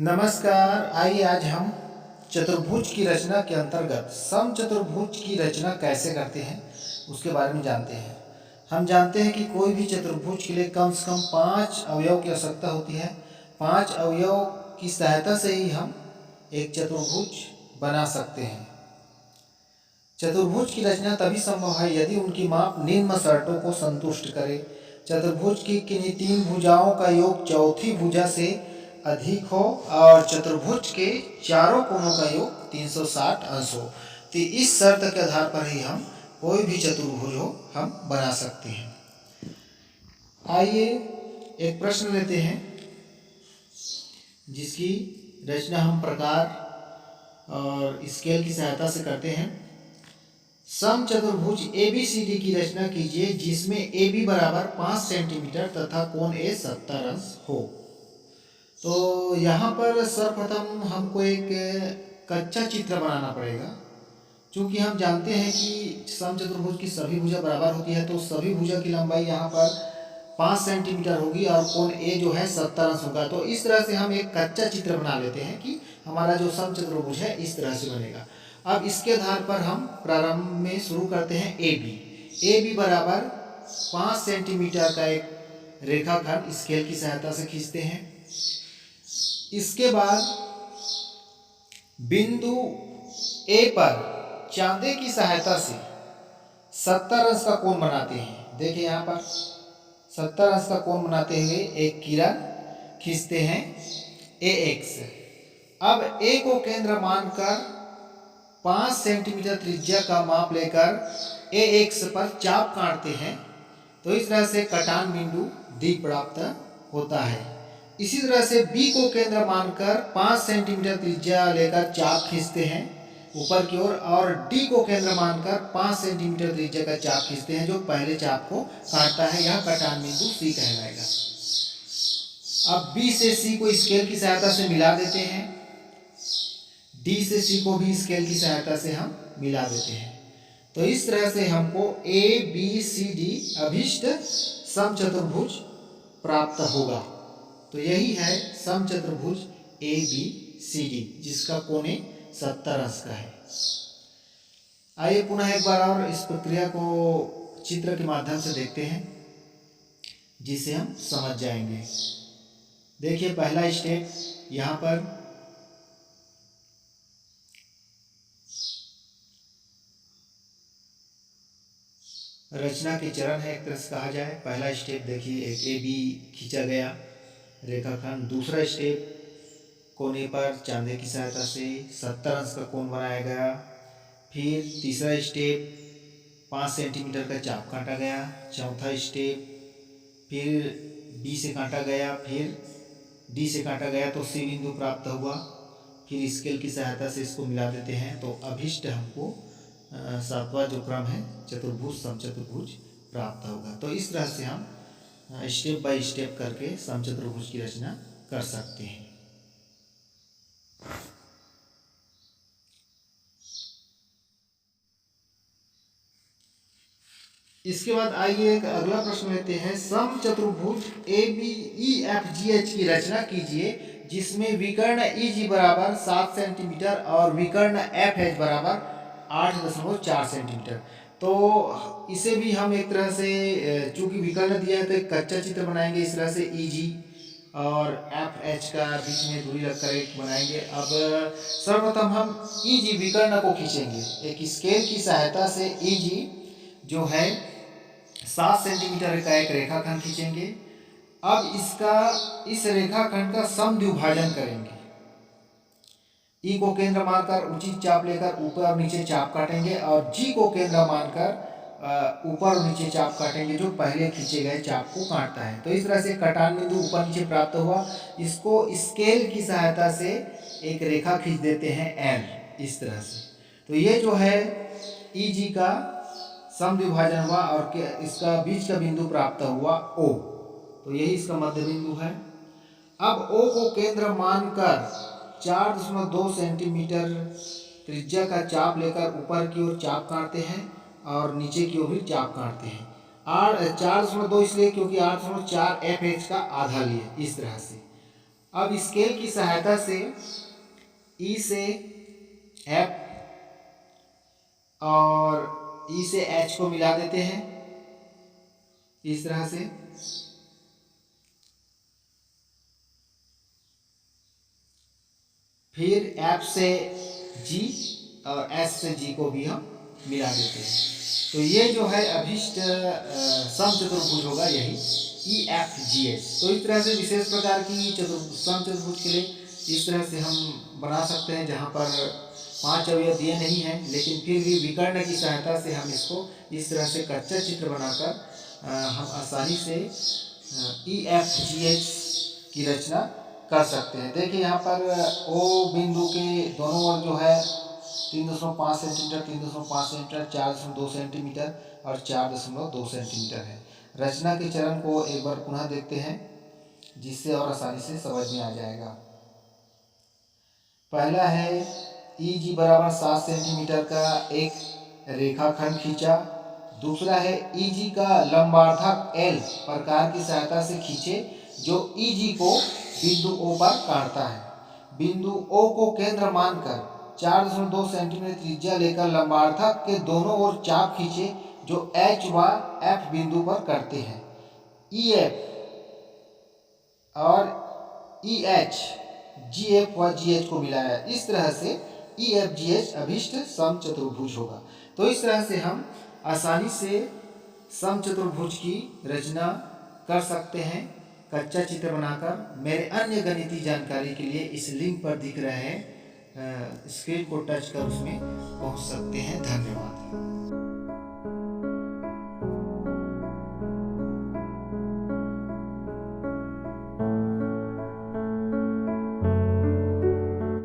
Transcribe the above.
नमस्कार। आइए आज हम चतुर्भुज की रचना के अंतर्गत समचतुर्भुज की रचना कैसे करते हैं उसके बारे में जानते हैं। हम जानते हैं कि कोई भी चतुर्भुज के लिए कम से कम 5 अवयव की आवश्यकता होती है। 5 अवयव की सहायता से ही हम एक चतुर्भुज बना सकते हैं। चतुर्भुज की रचना तभी संभव है यदि उनकी माप निम्न शर्तों को संतुष्ट करे। चतुर्भुज की किन्हीं 3 भुजाओं का योग चौथी भुजा से अधिक हो और चतुर्भुज के चारों कोणों का योग 360 अंश हो। तो इस शर्त के आधार पर ही हम कोई भी चतुर्भुज हो हम बना सकते हैं। आइए एक प्रश्न लेते हैं जिसकी रचना हम प्रकार और स्केल की सहायता से करते हैं। समचतुर्भुज ABCD की रचना कीजिए जिसमें AB बराबर 5 सेंटीमीटर तथा कोण A 70 अंश हो। तो यहाँ पर सर्वप्रथम हमको एक कच्चा चित्र बनाना पड़ेगा। क्योंकि हम जानते हैं कि समचतुर्भुज की सभी भुजा बराबर होती है, तो सभी भुजा की लंबाई यहाँ पर 5 सेंटीमीटर होगी और कोण A जो है 70 अंश होगा। तो इस तरह से हम एक कच्चा चित्र बना लेते हैं कि हमारा जो समचतुर्भुज है इस तरह से बनेगा। अब इसके आधार पर हम प्रारंभ में शुरू करते हैं AB बराबर 5 सेंटीमीटर का एक रेखाखंड स्केल की सहायता से खींचते हैं। इसके बाद बिंदु A पर चांदे की सहायता से 70 अंश का कोण बनाते हैं। देखिए यहाँ पर 70 अंश का कोण बनाते हुए एक किरण खींचते हैं AX। अब A को केंद्र मानकर 5 सेंटीमीटर त्रिज्या का माप लेकर AX पर चाप काटते हैं। तो इस तरह से कटान बिंदु D प्राप्त होता है। इसी तरह से B को केंद्र मानकर 5 सेंटीमीटर त्रिज्या लेकर चाप खींचते हैं ऊपर की ओर और D को केंद्र मानकर 5 सेंटीमीटर त्रिज्या का चाप खींचते हैं जो पहले चाप को काटता है। यह कटान बिंदु C कहलाएगा। अब B से C को स्केल की सहायता से मिला देते हैं। D से C को भी स्केल की सहायता से हम मिला देते हैं। तो इस तरह से हमको ABCD अभिष्ट समचतुर्भुज प्राप्त होगा। तो यही है समचतुर्भुज ABCD जिसका कोण 70 अंश का है। आइए पुनः एक बार और इस प्रक्रिया को चित्र के माध्यम से देखते हैं जिसे हम समझ जाएंगे। देखिए पहला स्टेप यहाँ पर रचना के चरण है एक तरह से कहा जाए। पहला स्टेप देखिए एक AB खींचा गया रेखाखंड। दूसरा स्टेप कोने पर चांदे की सहायता से 70 अंश का कोण बनाया गया। फिर तीसरा स्टेप 5 सेंटीमीटर का चाप काटा गया। चौथा स्टेप फिर B से काटा गया, फिर D से काटा गया तो C बिंदु प्राप्त हुआ। फिर स्केल की सहायता से इसको मिला देते हैं तो अभिष्ट हमको 7वां जो क्रम है चतुर्भुज समचतुर्भुज प्राप्त होगा। तो इस तरह से हम स्टेप बाय स्टेप करके समचतुर्भुज की रचना कर सकते हैं। इसके बाद आइए एक अगला प्रश्न लेते हैं। समचतुर्भुज ABEFGH की रचना कीजिए जिसमें विकर्ण EG बराबर 7 सेंटीमीटर और विकर्ण FH बराबर 8.4 सेंटीमीटर। तो इसे भी हम एक तरह से चूंकि विकर्ण दिया है तो एक कच्चा चित्र बनाएंगे। इस तरह से EG और FH का बीच में दूरी रखकर एक बनाएंगे। अब सर्वप्रथम हम EG विकर्ण को खींचेंगे। एक स्केल की सहायता से EG जो है 7 सेंटीमीटर का एक रेखाखंड खींचेंगे। अब इस रेखाखंड का समद्विभाजन करेंगे। E को केंद्र मानकर उचित चाप लेकर ऊपर और नीचे चाप काटेंगे और G को केंद्र मानकर ऊपर और नीचे चाप काटेंगे जो पहले खींचे गए चाप को काटता है। तो इस तरह से कटान बिंदु ऊपर नीचे प्राप्त हुआ। इसको स्केल की सहायता से एक रेखा खींच देते हैं L इस तरह से। तो ये जो है EG का समद्विभाजन हुआ और इसका बीच का बिंदु प्राप्त हुआ O। तो यही इसका मध्य बिंदु है। अब O को केंद्र मानकर 4.2 सेंटीमीटर त्रिज्या का चाप लेकर ऊपर की ओर चाप काटते हैं और नीचे की ओर भी चाप काटते हैं। 4.2 इसलिए क्योंकि 8.4 FH का आधा लिए इस तरह से। अब स्केल की सहायता से ई से एफ और ई से एच को मिला देते हैं इस तरह से। फिर एफ से जी और एस से जी को भी हम मिला देते हैं। तो ये जो है अभिष्ट समचतुर्भुज होगा, यही ई एफ जी एच। तो इस तरह से विशेष प्रकार की समचतुर्भुज के लिए इस तरह से हम बना सकते हैं, जहाँ पर 5 अवयव दिए नहीं हैं, लेकिन फिर भी विकर्ण की सहायता से हम इसको इस तरह से कच्चा चित्र बनाकर हम आसानी से ई एफ जी एच की रचना कर सकते हैं। देखिए यहाँ पर ओ बिंदु के दोनों ओर जो है 3.5 सेंटीमीटर, 3.5 सेंटीमीटर, 4.2 सेंटीमीटर और 4.2 सेंटीमीटर है। रचना के चरण को एक बार पुनः देखते हैं, जिससे और आसानी से समझ में आ जाएगा। पहला है ई जी बराबर 7 सेंटीमीटर का एक रेखाखंड खींचा। दूसरा है ई जी का लंबार्धक एल प्रकार की सहायता से खींचे, जो ई जी को बिंदु ओ पर काटता है। बिंदु ओ को केंद्र मानकर 4.2 सेंटीमीटर त्रिज्या लेकर लंबार्धक के दोनों ओर चाप खींचे, जो एच व एफ बिंदु पर करते हैं। ई एफ और ई एच जी एफ व जी एच को मिलाया, इस तरह से ई एफ जी एच अभिष्ट समचतुर्भुज होगा। तो इस तरह से हम आसानी से समचतुर्भुज की रचना कर सकते हैं कच्चा चित्र बनाकर। मेरे अन्य गणितीय जानकारी के लिए इस लिंक पर दिख रहे हैं स्क्रीन को टच कर उसमें पहुंच सकते हैं। धन्यवाद।